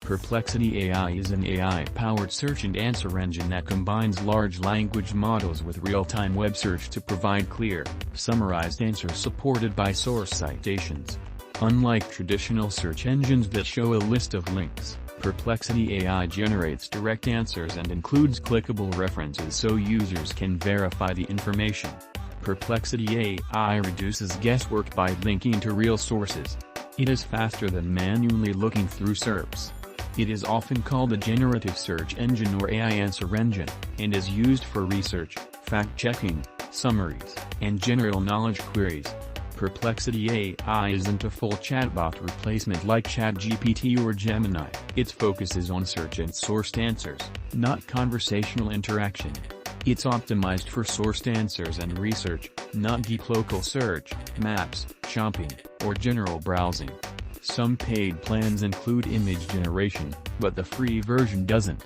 Perplexity AI is an AI-powered search and answer engine that combines large language models with real-time web search to provide clear, summarized answers supported by source citations. Unlike traditional search engines that show a list of links, Perplexity AI generates direct answers and includes clickable references so users can verify the information. Perplexity AI reduces guesswork by linking to real sources. It is faster than manually looking through SERPs. It is often called a generative search engine or AI answer engine, and is used for research, fact-checking, summaries, and general knowledge queries. Perplexity AI isn't a full chatbot replacement like ChatGPT or Gemini. Its focus is on search and sourced answers, not conversational interaction. It's optimized for sourced answers and research, not deep local search, maps, shopping, or general browsing. Some paid plans include image generation, but the free version doesn't.